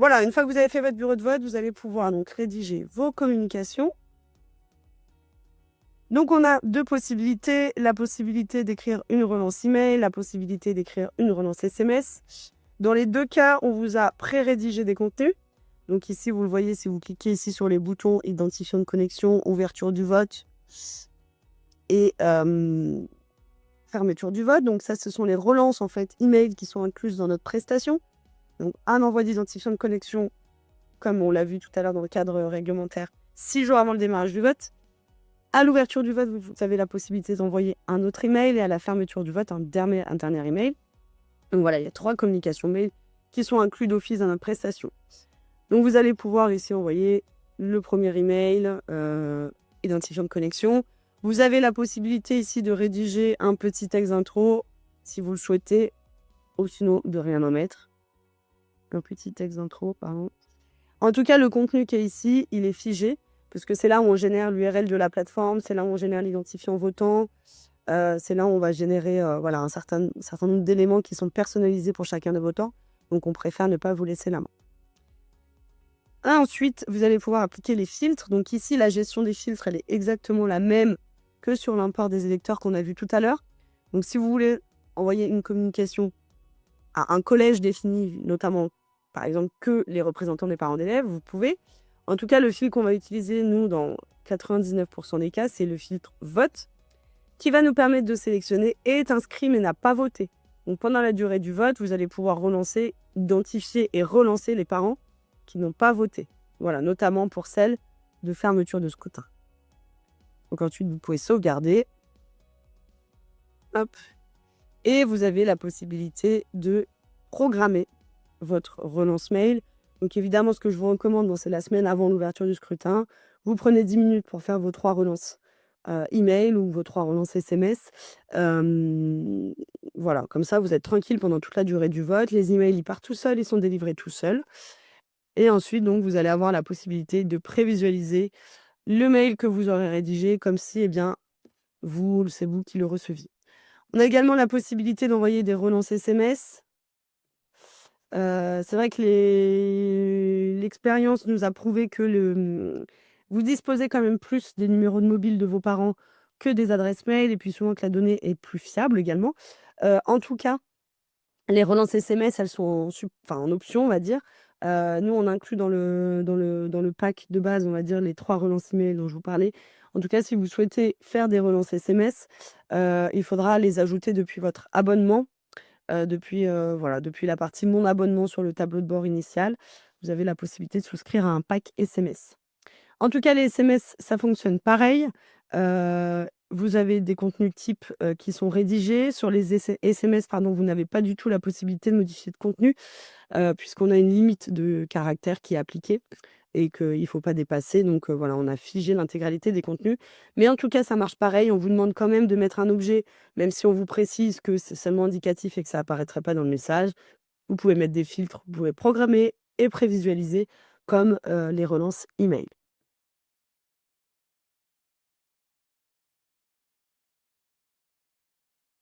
Voilà, une fois que vous avez fait votre bureau de vote, vous allez pouvoir donc rédiger vos communications. Donc, on a deux possibilités. La possibilité d'écrire une relance email, la possibilité d'écrire une relance SMS. Dans les deux cas, on vous a pré-rédigé des contenus. Donc ici, vous le voyez, si vous cliquez ici sur les boutons identifiant de connexion, ouverture du vote et fermeture du vote. Donc ça, ce sont les relances en fait email qui sont incluses dans notre prestation. Donc un envoi d'identifiant de connexion, comme on l'a vu tout à l'heure dans le cadre réglementaire, 6 jours avant le démarrage du vote. À l'ouverture du vote, vous avez la possibilité d'envoyer un autre email et à la fermeture du vote, un dernier email. Donc voilà, il y a 3 communications mail qui sont inclus d'office dans notre prestation. Donc vous allez pouvoir ici envoyer le premier email, identifiant de connexion. Vous avez la possibilité ici de rédiger un petit texte d'intro si vous le souhaitez, ou sinon de rien en mettre. Un petit texte d'intro, pardon. En tout cas, le contenu qui est ici, il est figé, parce que c'est là où on génère l'URL de la plateforme, c'est là où on génère l'identifiant votant, c'est là où on va générer voilà, un certain nombre d'éléments qui sont personnalisés pour chacun des votants. Donc on préfère ne pas vous laisser la main. Ensuite, vous allez pouvoir appliquer les filtres. Donc ici, la gestion des filtres, elle est exactement la même que sur l'import des électeurs qu'on a vu tout à l'heure. Donc si vous voulez envoyer une communication à un collège défini, notamment par exemple que les représentants des parents d'élèves, vous pouvez. En tout cas, le filtre qu'on va utiliser, nous, dans 99% des cas, c'est le filtre vote, qui va nous permettre de sélectionner est inscrit mais n'a pas voté. Donc pendant la durée du vote, vous allez pouvoir relancer, identifier et relancer les parents qui n'ont pas voté. Voilà, notamment pour celles de fermeture de scrutin. Donc ensuite, vous pouvez sauvegarder. Hop. Et vous avez la possibilité de programmer votre relance mail. Donc évidemment, ce que je vous recommande, c'est la semaine avant l'ouverture du scrutin. Vous prenez 10 minutes pour faire vos 3 relances email ou vos 3 relances SMS. Voilà, comme ça, vous êtes tranquille pendant toute la durée du vote. Les emails, ils partent tout seuls, ils sont délivrés tout seuls. Et ensuite, donc, vous allez avoir la possibilité de prévisualiser le mail que vous aurez rédigé comme si, c'est vous qui le receviez. On a également la possibilité d'envoyer des relances SMS. C'est vrai que l'expérience nous a prouvé que vous disposez quand même plus des numéros de mobile de vos parents que des adresses mail et puis souvent que la donnée est plus fiable également. En tout cas, les relances SMS, elles sont en option, on va dire. Nous, on inclut dans le pack de base, on va dire, les 3 relances email dont je vous parlais. En tout cas, si vous souhaitez faire des relances SMS, il faudra les ajouter depuis votre abonnement, depuis la partie mon abonnement sur le tableau de bord initial. Vous avez la possibilité de souscrire à un pack SMS. En tout cas, les SMS, ça fonctionne pareil. Vous avez des contenus types qui sont rédigés. Sur les SMS, vous n'avez pas du tout la possibilité de modifier de contenu, puisqu'on a une limite de caractères qui est appliquée et qu'il ne faut pas dépasser. Donc voilà, on a figé l'intégralité des contenus. Mais en tout cas, ça marche pareil. On vous demande quand même de mettre un objet, même si on vous précise que c'est seulement indicatif et que ça apparaîtrait pas dans le message. Vous pouvez mettre des filtres, vous pouvez programmer et prévisualiser comme les relances email.